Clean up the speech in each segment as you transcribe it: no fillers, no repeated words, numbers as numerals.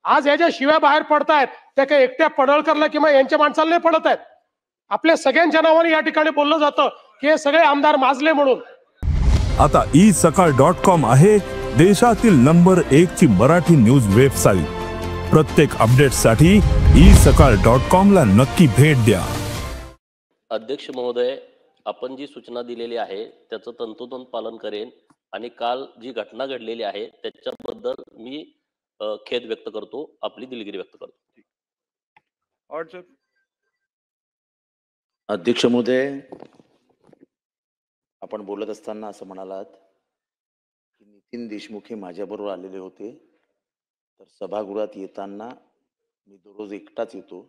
आज या ज्या शिव्या बाहेर पडतायत त्या काही एकट्या पडळकरला किंवा यांच्या माणसाला नाही पडत आहेत. आपल्या सगळ्यांच्या नावाने या ठिकाणी बोललं जातं की हे सगळे आमदार माजले म्हणून. आता isakal.com आहे देशातील नंबर 1 ची मराठी न्यूज वेबसाईट. प्रत्येक अपडेटसाठी isakal.com ला नक्की भेट द्या. अध्यक्ष महोदय, आपण जी सूचना दिलेली आहे त्याचं तंतोतंत पालन करेन आणि काल जी घटना घडलेली आहे त्याच्याबद्दल मी खेद व्यक्त करतो, आपली दिलगिरी व्यक्त करतो. अध्यक्ष महोदय, आपण बोलत असताना असं म्हणालात की नितीन देशमुख हे माझ्याबरोबर आलेले होते. तर सभागृहात येताना मी दररोज एकटाच येतो,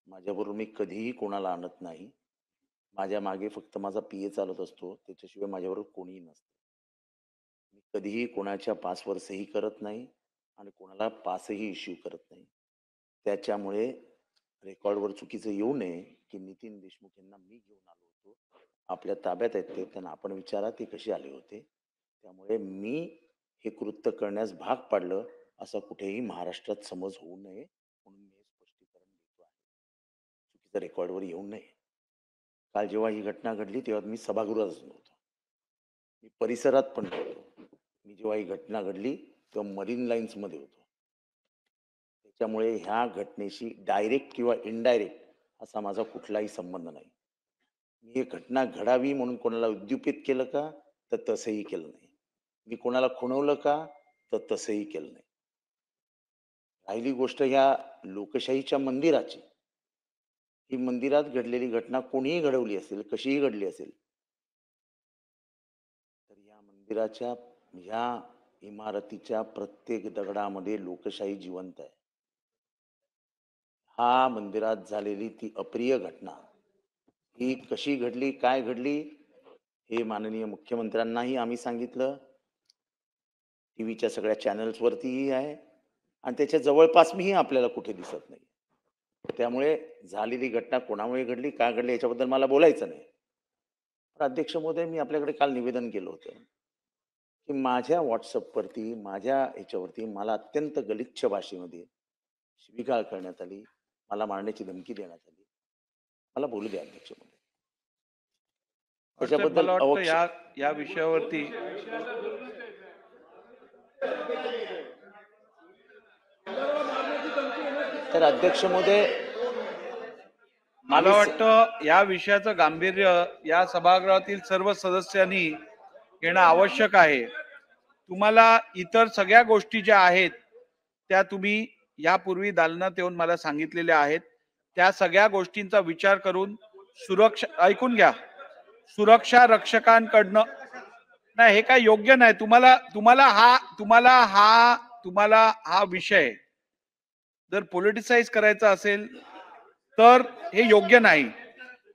माझ्याबरोबर मी कधीही कोणाला आणत नाही. माझ्या मागे फक्त माझा PA चालत असतो, त्याच्याशिवाय माझ्याबरोबर कोणीही नसतं. मी कधीही कोणाच्या पासवर सही करत नाही आणि कोणाला पासही इश्यू करत नाही. त्याच्यामुळे रेकॉर्डवर चुकीचं येऊ नये की नितीन देशमुख यांना मी घेऊन आलो होतो, आपल्या ताब्यात आहेत ते, त्यांना आपण विचारा ते कसे आले होते. त्यामुळे मी हे कृत्य करण्यास भाग पाडलं असं कुठेही महाराष्ट्रात समज होऊ नये म्हणून मी स्पष्टीकरण देतो आहे. चुकीचं रेकॉर्डवर येऊ नये. काल जेव्हा ही घटना घडली तेव्हा मी सभागृहात नव्हतो, मी परिसरात पण नव्हतो. मी जेव्हा ही घटना घडली तेव्हा मरीन लाईन्समध्ये होतो. त्याच्यामुळे ह्या घटनेशी डायरेक्ट किंवा इनडायरेक्ट असा माझा कुठलाही संबंध नाही. मी ही घटना घडावी म्हणून कोणाला उद्युपित केलं का, तर तसंही केलं नाही. मी कोणाला खुणवलं का, तर तसंही केलं नाही. राहिली गोष्ट ह्या लोकशाहीच्या मंदिराची, ही मंदिरात घडलेली घटना कोणीही घडवली असेल, कशीही घडली असेल, तर या मंदिराच्या ह्या इमारतीच्या प्रत्येक दगडामध्ये लोकशाही जिवंत आहे. हा मंदिरात झालेली ती अप्रिय घटना ही कशी घडली, काय घडली, हे माननीय मुख्यमंत्र्यांनाही आम्ही सांगितलं, टीव्हीच्या सगळ्या चॅनल्सवरतीही आहे आणि त्याच्या जवळपास मीही आपल्याला कुठे दिसत नाही. त्यामुळे झालेली घटना कोणामुळे घडली, काय घडली याच्याबद्दल मला बोलायचं नाही. पण अध्यक्ष महोदय, मी आपल्याकडे काल निवेदन केलं होतं की माझ्या व्हॉट्सअपवरती, माझ्या ह्याच्यावरती मला अत्यंत गलिच्छ भाषेमध्ये शिवीगाळ करण्यात आली, मला मारण्याची धमकी देण्यात आली. मला बोलू द्या अध्यक्ष महोदय. त्याच्याबद्दल या विषयावरती तर अध्यक्ष महोदय, मला वाटतं या विषयाचं गांभीर्य या सभागृहातील सर्व सदस्यांनी घेणं आवश्यक आहे. तुम्हाला इतर सगळ्या गोष्टी ज्या आहेत त्या तुम्ही यापूर्वी दालनात येऊन मला सांगितलेल्या आहेत. त्या सगळ्या गोष्टींचा विचार करून सुरक्षा, ऐकून घ्या, सुरक्षा रक्षकांकडनं नाही, हे काय योग्य नाही. तुम्हाला हा विषय जर पॉलिटिसाइज करायचा असेल तर हे योग्य नाही.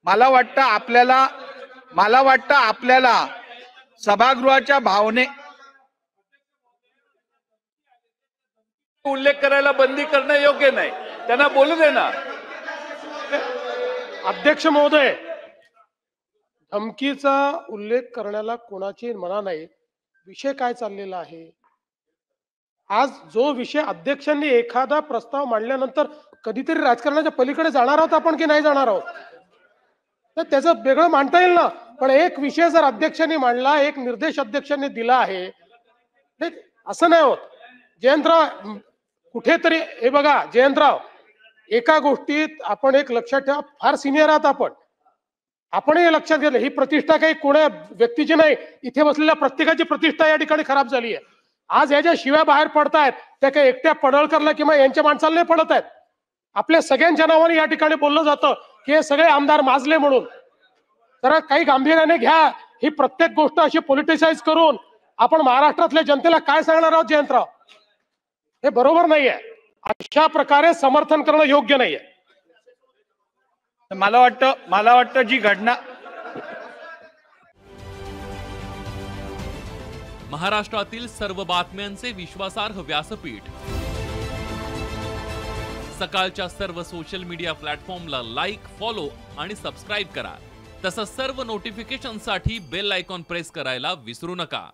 मला वाटतं आपल्याला सभागृहाच्या भावने उल्लेख करायला बंदी करणं योग्य नाही. त्यांना बोलू दे ना. अध्यक्ष महोदय, धमकीचा उल्लेख करण्याला कोणाची मना नाही. विषय काय चाललेला आहे, आज जो विषय अध्यक्षांनी एखादा प्रस्ताव मांडल्यानंतर कधीतरी राजकारणाच्या पलीकडे जाणार आहोत आपण की नाही जाणार आहोत, तर त्याचं वेगळं मांडता येईल ना. पण एक विषय जर अध्यक्षांनी मांडला, एक निर्देश अध्यक्षांनी दिला आहे, असं नाही होत. जयंतराव, कुठेतरी हे बघा जयंतराव, एका गोष्टीत आपण एक लक्षात ठेवा, फार सिनियर आहात आपण हे लक्षात घेतलं, ही प्रतिष्ठा काही कोणा व्यक्तीची नाही, इथे बसलेल्या प्रत्येकाची प्रतिष्ठा या ठिकाणी खराब झाली आहे. आज या ज्या शिव्या बाहेर पडतायत त्या काही एकट्या पडळकरला किंवा यांच्या माणसाला नाही पडत आहेत. आपल्या सगळ्यांच्या नावाने या ठिकाणी बोललं जातं की हे सगळे आमदार माजले म्हणून. तर काही गांभीर्याने घ्या. ही प्रत्येक गोष्ट अशी पॉलिटिसाइज करून आपण महाराष्ट्रातल्या जनतेला काय सांगणार आहोत जयंतराव, हे बरोबर नाहीये. अशा प्रकारे समर्थन करणं योग्य नाहीये. मला वाटतं जी घटना महाराष्ट्रातील सर्व बातम्यांचे विश्वासार्ह व्यासपीठ, सकाळच्या सर्व सोशल मीडिया प्लॅटफॉर्मला लाईक, फॉलो आणि सबस्क्राईब करा. तसंच सर्व नोटिफिकेशनसाठी बेल आयकॉन प्रेस करायला विसरू नका.